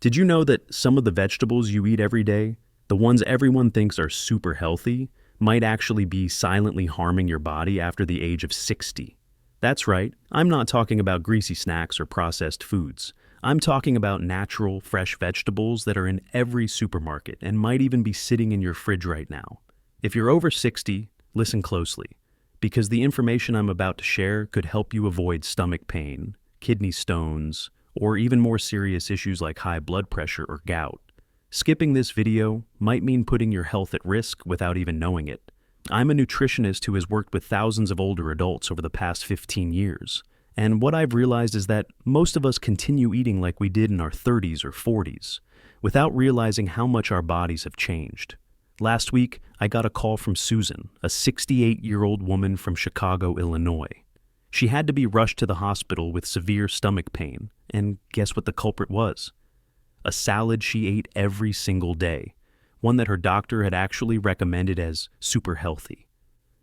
Did you know that some of the vegetables you eat every day, the ones everyone thinks are super healthy, might actually be silently harming your body after the age of 60? That's right, I'm not talking about greasy snacks or processed foods. I'm talking about natural, fresh vegetables that are in every supermarket and might even be sitting in your fridge right now. If you're over 60, listen closely, because the information I'm about to share could help you avoid stomach pain, kidney stones, or even more serious issues like high blood pressure or gout. Skipping this video might mean putting your health at risk without even knowing it. I'm a nutritionist who has worked with thousands of older adults over the past 15 years. And what I've realized is that most of us continue eating like we did in our 30s or 40s, without realizing how much our bodies have changed. Last week, I got a call from Susan, a 68-year-old woman from Chicago, Illinois. She had to be rushed to the hospital with severe stomach pain, and guess what the culprit was? A salad she ate every single day, one that her doctor had actually recommended as super healthy.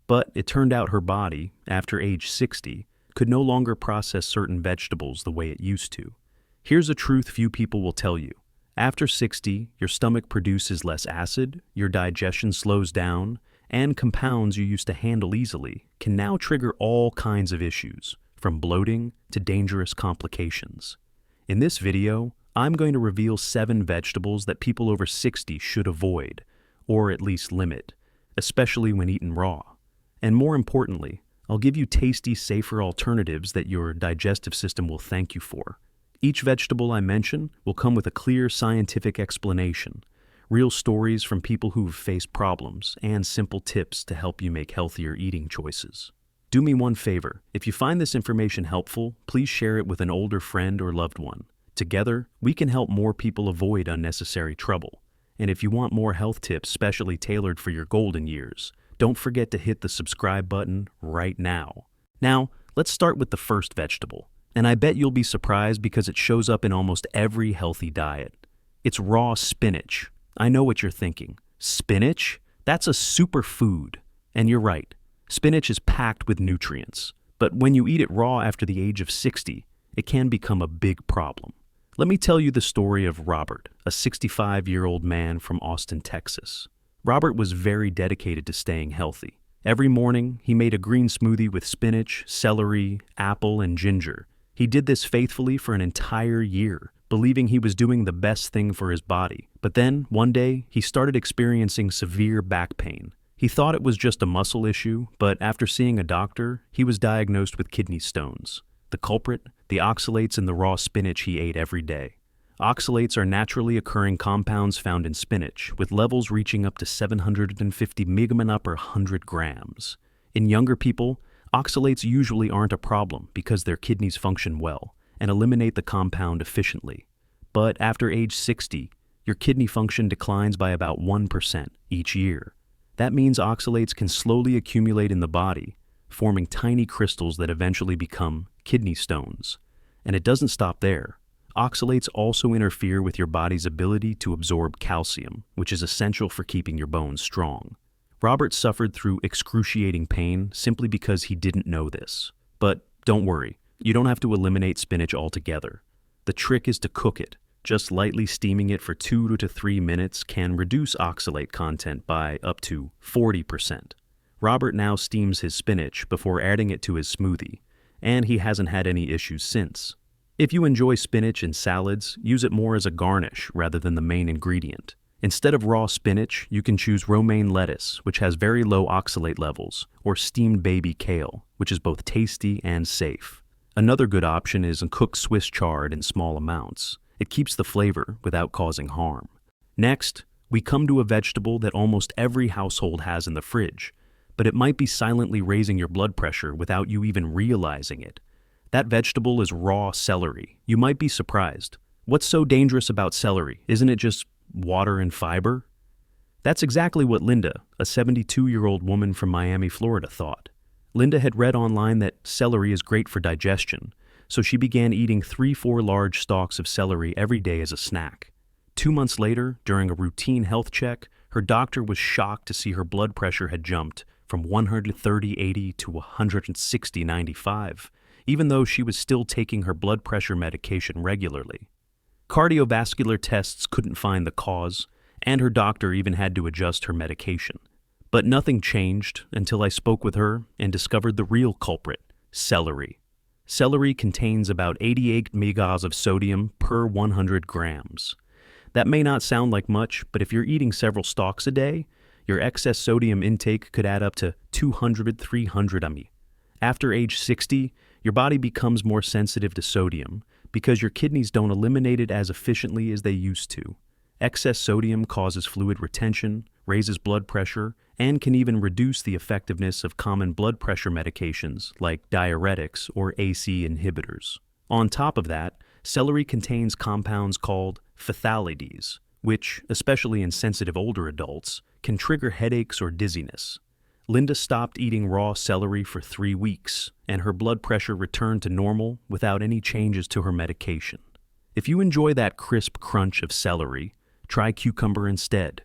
But it turned out her body, after age 60, could no longer process certain vegetables the way it used to. Here's a truth few people will tell you. After 60, your stomach produces less acid, your digestion slows down, and compounds you used to handle easily can now trigger all kinds of issues, from bloating to dangerous complications. In this video, I'm going to reveal 7 vegetables that people over 60 should avoid, or at least limit, especially when eaten raw. And more importantly, I'll give you tasty, safer alternatives that your digestive system will thank you for. Each vegetable I mention will come with a clear scientific explanation, real stories from people who've faced problems, and simple tips to help you make healthier eating choices. Do me one favor. If you find this information helpful, please share it with an older friend or loved one. Together, we can help more people avoid unnecessary trouble. And if you want more health tips specially tailored for your golden years, don't forget to hit the subscribe button right now. Now, let's start with the first vegetable. And I bet you'll be surprised because it shows up in almost every healthy diet. It's raw spinach. I know what you're thinking. Spinach? That's a superfood. And you're right. Spinach is packed with nutrients. But when you eat it raw after the age of 60, it can become a big problem. Let me tell you the story of Robert, a 65-year-old man from Austin, Texas. Robert was very dedicated to staying healthy. Every morning, he made a green smoothie with spinach, celery, apple, and ginger. He did this faithfully for an entire year, believing he was doing the best thing for his body. But then, one day, he started experiencing severe back pain. He thought it was just a muscle issue, but after seeing a doctor, he was diagnosed with kidney stones. The culprit? The oxalates in the raw spinach he ate every day. Oxalates are naturally occurring compounds found in spinach, with levels reaching up to 750 mg per 100 grams. In younger people, oxalates usually aren't a problem because their kidneys function well and eliminate the compound efficiently. But after age 60, your kidney function declines by about 1% each year. That means oxalates can slowly accumulate in the body, forming tiny crystals that eventually become kidney stones. And it doesn't stop there. Oxalates also interfere with your body's ability to absorb calcium, which is essential for keeping your bones strong. Robert suffered through excruciating pain simply because he didn't know this. But don't worry, you don't have to eliminate spinach altogether. The trick is to cook it. Just lightly steaming it for 2 to 3 minutes can reduce oxalate content by up to 40%. Robert now steams his spinach before adding it to his smoothie, and he hasn't had any issues since. If you enjoy spinach in salads, use it more as a garnish rather than the main ingredient. Instead of raw spinach, you can choose romaine lettuce, which has very low oxalate levels, or steamed baby kale, which is both tasty and safe. Another good option is cooked Swiss chard in small amounts. It keeps the flavor without causing harm. Next, we come to a vegetable that almost every household has in the fridge, but it might be silently raising your blood pressure without you even realizing it. That vegetable is raw celery. You might be surprised. What's so dangerous about celery? Isn't it just water and fiber? That's exactly what Linda, a 72-year-old woman from Miami, Florida, thought. Linda had read online that celery is great for digestion, so she began eating 3-4 large stalks of celery every day as a snack. 2 months later, during a routine health check, her doctor was shocked to see her blood pressure had jumped from 130/80 to 160/95, even though she was still taking her blood pressure medication regularly. Cardiovascular tests couldn't find the cause, and her doctor even had to adjust her medication. But nothing changed until I spoke with her and discovered the real culprit: celery. Celery contains about 88 megas of sodium per 100 grams. That may not sound like much, but if you're eating several stalks a day, your excess sodium intake could add up to 200-300 mg. After age 60, your body becomes more sensitive to sodium because your kidneys don't eliminate it as efficiently as they used to. Excess sodium causes fluid retention, raises blood pressure, and can even reduce the effectiveness of common blood pressure medications like diuretics or ACE inhibitors. On top of that, celery contains compounds called phthalides, which, especially in sensitive older adults, can trigger headaches or dizziness. Linda stopped eating raw celery for 3 weeks, and her blood pressure returned to normal without any changes to her medication. If you enjoy that crisp crunch of celery, try cucumber instead.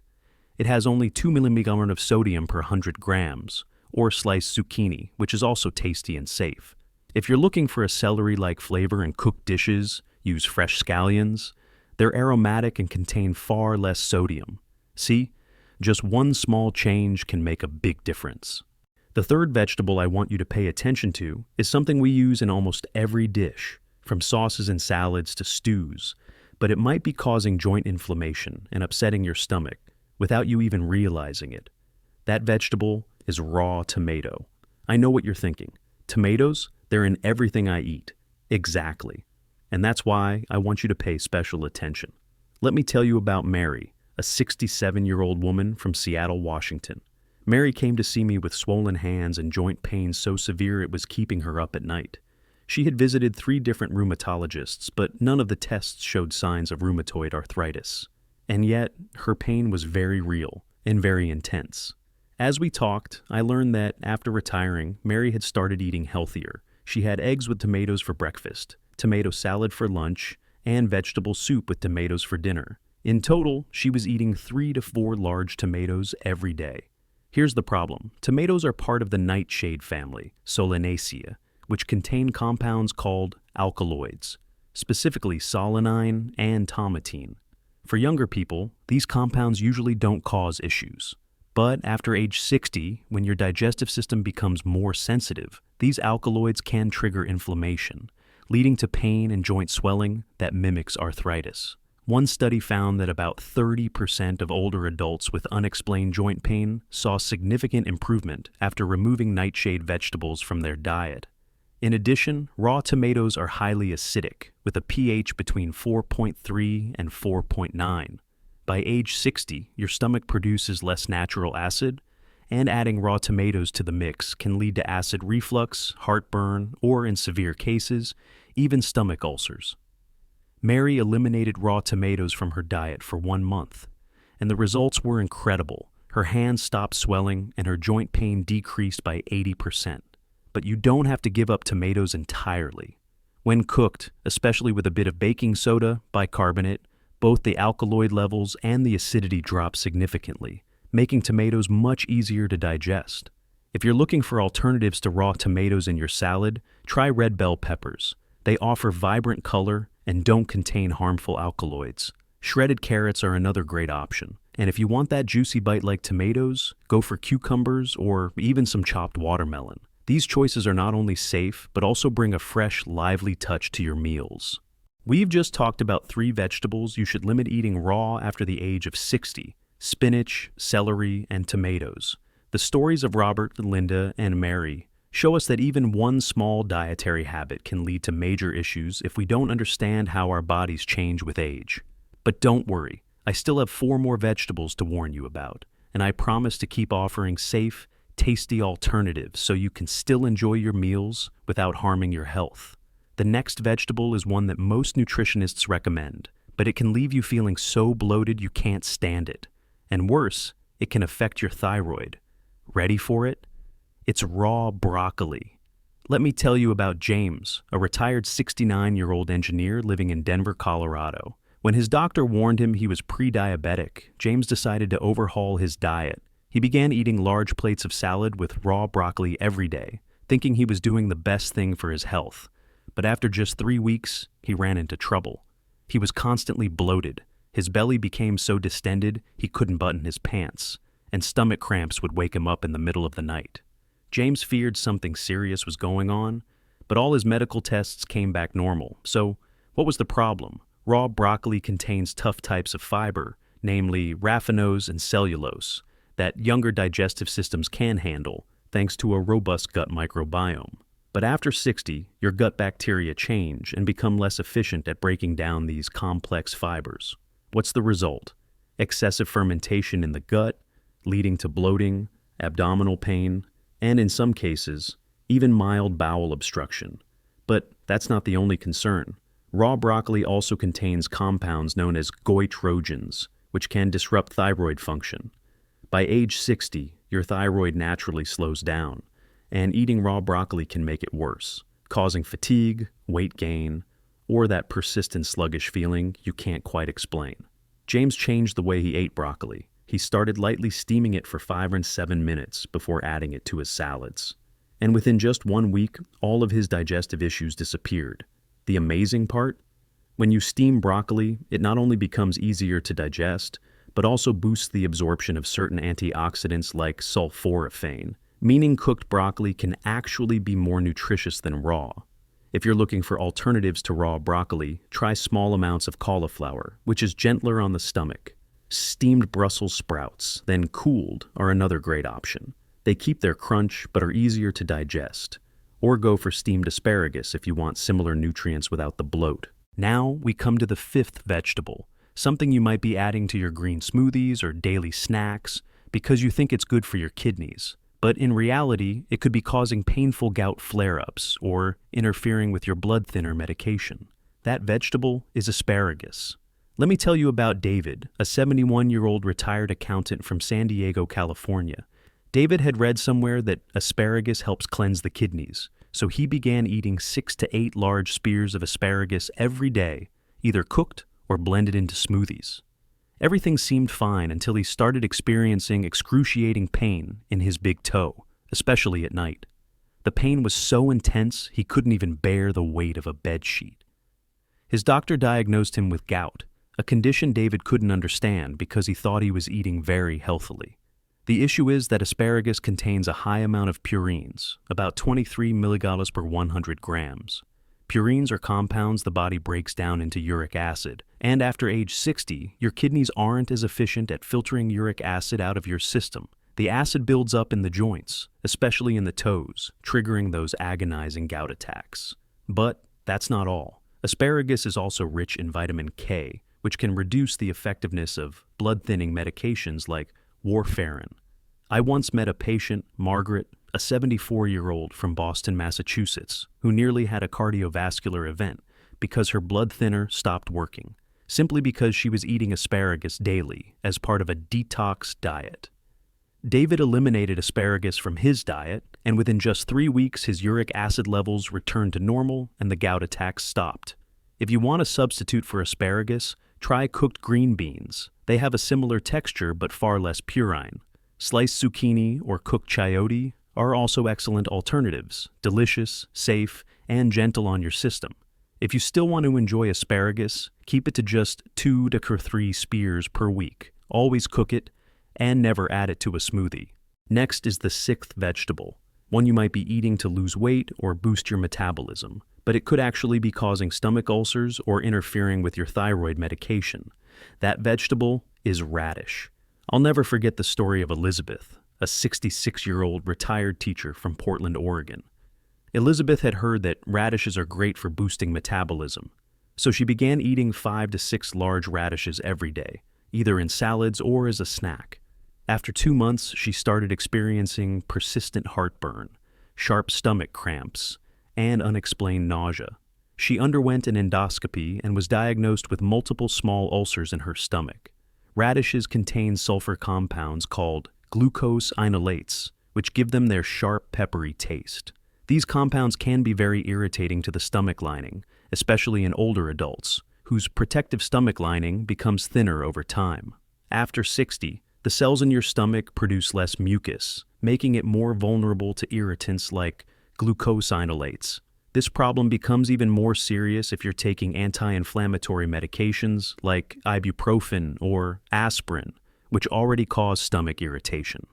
It has only 2 milligrams of sodium per 100 grams, or sliced zucchini, which is also tasty and safe. If you're looking for a celery-like flavor in cooked dishes, use fresh scallions. They're aromatic and contain far less sodium. See? Just one small change can make a big difference. The third vegetable I want you to pay attention to is something we use in almost every dish, from sauces and salads to stews, but it might be causing joint inflammation and upsetting your stomach without you even realizing it. That vegetable is raw tomato. I know what you're thinking. Tomatoes, they're in everything I eat. Exactly. And that's why I want you to pay special attention. Let me tell you about Mary, a 67-year-old woman from Seattle, Washington. Mary came to see me with swollen hands and joint pain so severe it was keeping her up at night. She had visited 3 different rheumatologists, but none of the tests showed signs of rheumatoid arthritis. And yet, her pain was very real and very intense. As we talked, I learned that after retiring, Mary had started eating healthier. She had eggs with tomatoes for breakfast, tomato salad for lunch, and vegetable soup with tomatoes for dinner. In total, she was eating 3 to 4 large tomatoes every day. Here's the problem. Tomatoes are part of the nightshade family, Solanaceae, which contain compounds called alkaloids, specifically solanine and tomatine. For younger people, these compounds usually don't cause issues. But after age 60, when your digestive system becomes more sensitive, these alkaloids can trigger inflammation, leading to pain and joint swelling that mimics arthritis. One study found that about 30% of older adults with unexplained joint pain saw significant improvement after removing nightshade vegetables from their diet. In addition, raw tomatoes are highly acidic, with a pH between 4.3 and 4.9. By age 60, your stomach produces less natural acid, and adding raw tomatoes to the mix can lead to acid reflux, heartburn, or in severe cases, even stomach ulcers. Mary eliminated raw tomatoes from her diet for 1 month, and the results were incredible. Her hands stopped swelling and her joint pain decreased by 80%. But you don't have to give up tomatoes entirely. When cooked, especially with a bit of baking soda, bicarbonate, both the alkaloid levels and the acidity drop significantly, making tomatoes much easier to digest. If you're looking for alternatives to raw tomatoes in your salad, try red bell peppers. They offer vibrant color and don't contain harmful alkaloids. Shredded carrots are another great option. And if you want that juicy bite like tomatoes, go for cucumbers or even some chopped watermelon. These choices are not only safe, but also bring a fresh, lively touch to your meals. We've just talked about 3 vegetables you should limit eating raw after the age of 60: spinach, celery, and tomatoes. The stories of Robert, Linda, and Mary show us that even one small dietary habit can lead to major issues if we don't understand how our bodies change with age. But don't worry, I still have 4 more vegetables to warn you about, and I promise to keep offering safe, tasty alternatives so you can still enjoy your meals without harming your health. The next vegetable is one that most nutritionists recommend, but it can leave you feeling so bloated you can't stand it. And worse, it can affect your thyroid. Ready for it? It's raw broccoli. Let me tell you about James, a retired 69-year-old engineer living in Denver, Colorado. When his doctor warned him he was pre-diabetic, James decided to overhaul his diet. He began eating large plates of salad with raw broccoli every day, thinking he was doing the best thing for his health. But after just 3 weeks, he ran into trouble. He was constantly bloated. His belly became so distended he couldn't button his pants, and stomach cramps would wake him up in the middle of the night. James feared something serious was going on, but all his medical tests came back normal. So, what was the problem? Raw broccoli contains tough types of fiber, namely raffinose and cellulose, that younger digestive systems can handle thanks to a robust gut microbiome. But after 60, your gut bacteria change and become less efficient at breaking down these complex fibers. What's the result? Excessive fermentation in the gut, leading to bloating, abdominal pain, and in some cases, even mild bowel obstruction. But that's not the only concern. Raw broccoli also contains compounds known as goitrogens, which can disrupt thyroid function. By age 60, your thyroid naturally slows down, and eating raw broccoli can make it worse, causing fatigue, weight gain, or that persistent sluggish feeling you can't quite explain. James changed the way he ate broccoli. He started lightly steaming it for 5 or 7 minutes before adding it to his salads. And within just 1 week, all of his digestive issues disappeared. The amazing part? When you steam broccoli, it not only becomes easier to digest, but also boosts the absorption of certain antioxidants like sulforaphane, meaning cooked broccoli can actually be more nutritious than raw. If you're looking for alternatives to raw broccoli, try small amounts of cauliflower, which is gentler on the stomach. Steamed Brussels sprouts, then cooled, are another great option. They keep their crunch but are easier to digest. Or go for steamed asparagus if you want similar nutrients without the bloat. Now we come to the 5th vegetable, something you might be adding to your green smoothies or daily snacks because you think it's good for your kidneys. But in reality, it could be causing painful gout flare-ups or interfering with your blood thinner medication. That vegetable is asparagus. Let me tell you about David, a 71-year-old retired accountant from San Diego, California. David had read somewhere that asparagus helps cleanse the kidneys, so he began eating 6 to 8 large spears of asparagus every day, either cooked or blended into smoothies. Everything seemed fine until he started experiencing excruciating pain in his big toe, especially at night. The pain was so intense he couldn't even bear the weight of a bedsheet. His doctor diagnosed him with gout, a condition David couldn't understand because he thought he was eating very healthily. The issue is that asparagus contains a high amount of purines, about 23 milligrams per 100 grams. Purines are compounds the body breaks down into uric acid, and after age 60, your kidneys aren't as efficient at filtering uric acid out of your system. The acid builds up in the joints, especially in the toes, triggering those agonizing gout attacks. But that's not all. Asparagus is also rich in vitamin K, which can reduce the effectiveness of blood-thinning medications like warfarin. I once met a patient, Margaret, a 74-year-old from Boston, Massachusetts, who nearly had a cardiovascular event because her blood thinner stopped working, simply because she was eating asparagus daily as part of a detox diet. David eliminated asparagus from his diet, and within just 3 weeks his uric acid levels returned to normal and the gout attacks stopped. If you want a substitute for asparagus, try cooked green beans. They have a similar texture but far less purine. Sliced zucchini or cooked chayote are also excellent alternatives, delicious, safe, and gentle on your system. If you still want to enjoy asparagus, keep it to just 2 to 3 spears per week. Always cook it, and never add it to a smoothie. Next is the 6th vegetable, one you might be eating to lose weight or boost your metabolism, but it could actually be causing stomach ulcers or interfering with your thyroid medication. That vegetable is radish. I'll never forget the story of Elizabeth, a 66-year-old retired teacher from Portland, Oregon. Elizabeth had heard that radishes are great for boosting metabolism, so she began eating 5 to 6 large radishes every day, either in salads or as a snack. After 2 months, she started experiencing persistent heartburn, sharp stomach cramps, and unexplained nausea. She underwent an endoscopy and was diagnosed with multiple small ulcers in her stomach. Radishes contain sulfur compounds called glucose inolates, which give them their sharp, peppery taste. These compounds can be very irritating to the stomach lining, especially in older adults, whose protective stomach lining becomes thinner over time. After 60, the cells in your stomach produce less mucus, making it more vulnerable to irritants like glucosinolates. This problem becomes even more serious if you're taking anti-inflammatory medications like ibuprofen or aspirin, which already cause stomach irritation.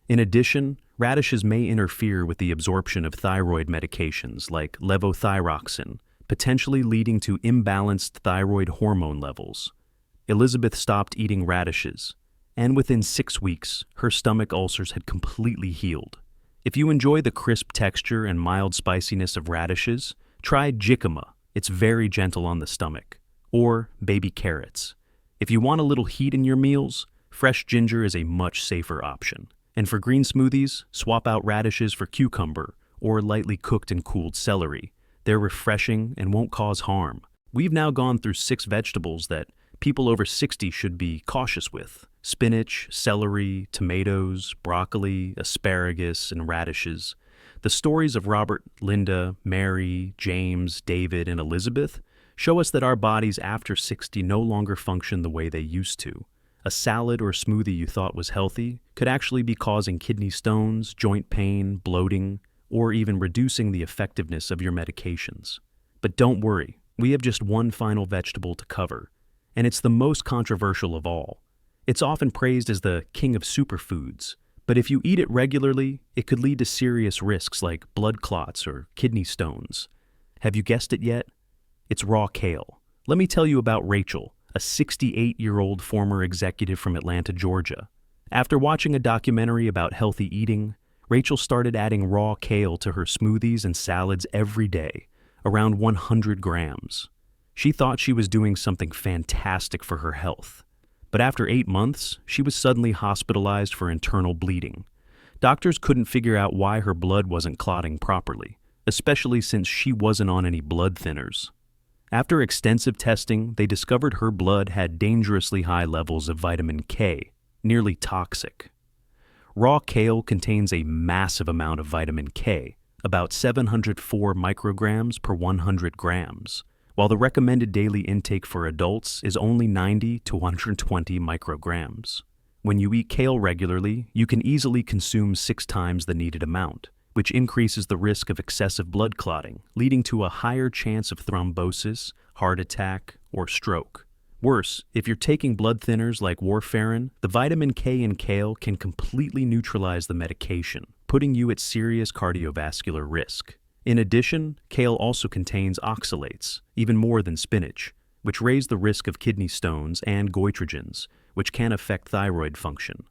In addition, radishes may interfere with the absorption of thyroid medications like levothyroxine, potentially leading to imbalanced thyroid hormone levels. Elizabeth stopped eating radishes, and within 6 weeks, her stomach ulcers had completely healed. If you enjoy the crisp texture and mild spiciness of radishes, try jicama. It's very gentle on the stomach. Or baby carrots. If you want a little heat in your meals, fresh ginger is a much safer option. And for green smoothies, swap out radishes for cucumber or lightly cooked and cooled celery. They're refreshing and won't cause harm. We've now gone through 6 vegetables that people over 60 should be cautious with: spinach, celery, tomatoes, broccoli, asparagus, and radishes. The stories of Robert, Linda, Mary, James, David, and Elizabeth show us that our bodies after 60 no longer function the way they used to. A salad or smoothie you thought was healthy could actually be causing kidney stones, joint pain, bloating, or even reducing the effectiveness of your medications. But don't worry, we have just one final vegetable to cover, and it's the most controversial of all. It's often praised as the king of superfoods, but if you eat it regularly, it could lead to serious risks like blood clots or kidney stones. Have you guessed it yet? It's raw kale. Let me tell you about Rachel, a 68-year-old former executive from Atlanta, Georgia. After watching a documentary about healthy eating, Rachel started adding raw kale to her smoothies and salads every day, around 100 grams. She thought she was doing something fantastic for her health. But after 8 months, she was suddenly hospitalized for internal bleeding. Doctors couldn't figure out why her blood wasn't clotting properly, especially since she wasn't on any blood thinners. After extensive testing, they discovered her blood had dangerously high levels of vitamin K, nearly toxic. Raw kale contains a massive amount of vitamin K, about 704 micrograms per 100 grams, while the recommended daily intake for adults is only 90 to 120 micrograms. When you eat kale regularly, you can easily consume 6 times the needed amount, which increases the risk of excessive blood clotting, leading to a higher chance of thrombosis, heart attack, or stroke. Worse, if you're taking blood thinners like warfarin, the vitamin K in kale can completely neutralize the medication, putting you at serious cardiovascular risk. In addition, kale also contains oxalates, even more than spinach, which raise the risk of kidney stones and goitrogens, which can affect thyroid function.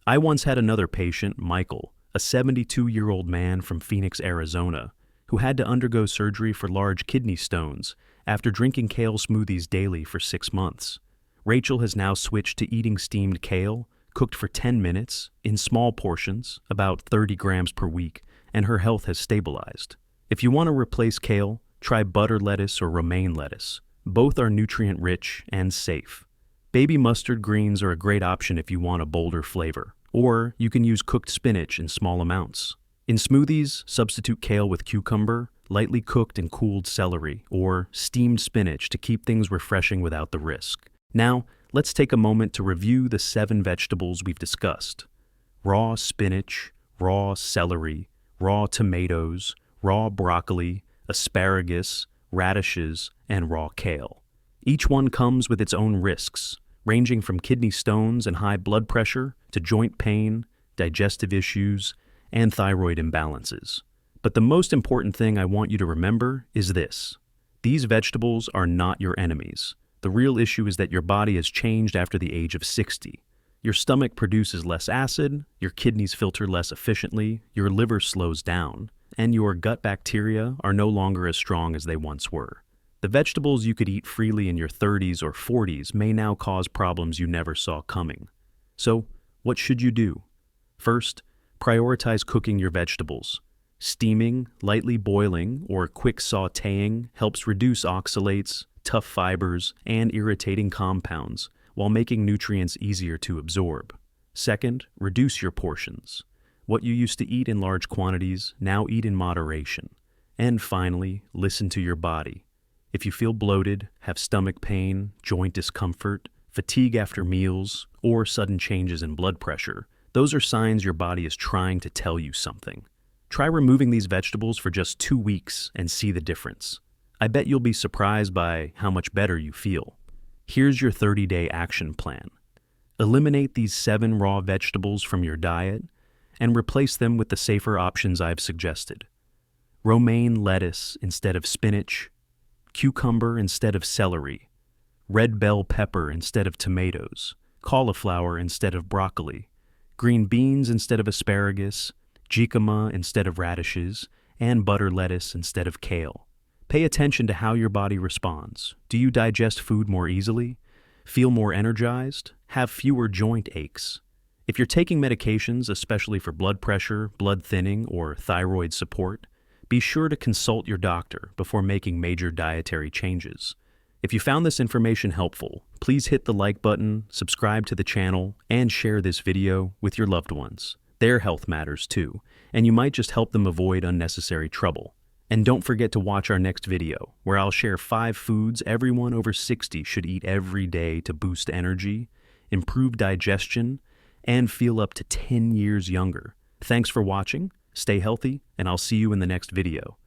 I once had another patient, Michael, a 72-year-old man from Phoenix, Arizona, who had to undergo surgery for large kidney stones after drinking kale smoothies daily for 6 months. Rachel has now switched to eating steamed kale, cooked for 10 minutes, in small portions, about 30 grams per week, and her health has stabilized. If you want to replace kale, try butter lettuce or romaine lettuce. Both are nutrient-rich and safe. Baby mustard greens are a great option if you want a bolder flavor, or you can use cooked spinach in small amounts. In smoothies, substitute kale with cucumber, lightly cooked and cooled celery, or steamed spinach to keep things refreshing without the risk. Now, let's take a moment to review the 7 vegetables we've discussed: raw spinach, raw celery, raw tomatoes, raw broccoli, asparagus, radishes, and raw kale. Each one comes with its own risks, ranging from kidney stones and high blood pressure to joint pain, digestive issues, and thyroid imbalances. But the most important thing I want you to remember is this: these vegetables are not your enemies. The real issue is that your body has changed after the age of 60. Your stomach produces less acid, your kidneys filter less efficiently, your liver slows down, and your gut bacteria are no longer as strong as they once were. The vegetables you could eat freely in your 30s or 40s may now cause problems you never saw coming. So, what should you do? First, prioritize cooking your vegetables. Steaming, lightly boiling, or quick sautéing helps reduce oxalates, tough fibers, and irritating compounds, while making nutrients easier to absorb. Second, reduce your portions. What you used to eat in large quantities, now eat in moderation. And finally, listen to your body. If you feel bloated, have stomach pain, joint discomfort, fatigue after meals, or sudden changes in blood pressure, those are signs your body is trying to tell you something. Try removing these vegetables for just 2 weeks and see the difference. I bet you'll be surprised by how much better you feel. Here's your 30-day action plan. Eliminate these 7 raw vegetables from your diet and replace them with the safer options I've suggested. Romaine lettuce instead of spinach, cucumber instead of celery, red bell pepper instead of tomatoes, cauliflower instead of broccoli, green beans instead of asparagus, jicama instead of radishes, and butter lettuce instead of kale. Pay attention to how your body responds. Do you digest food more easily? Feel more energized? Have fewer joint aches? If you're taking medications, especially for blood pressure, blood thinning, or thyroid support, be sure to consult your doctor before making major dietary changes. If you found this information helpful, please hit the like button, subscribe to the channel, and share this video with your loved ones. Their health matters too, and you might just help them avoid unnecessary trouble. And don't forget to watch our next video, where I'll share 5 foods everyone over 60 should eat every day to boost energy, improve digestion, and feel up to 10 years younger. Thanks for watching, stay healthy, and I'll see you in the next video.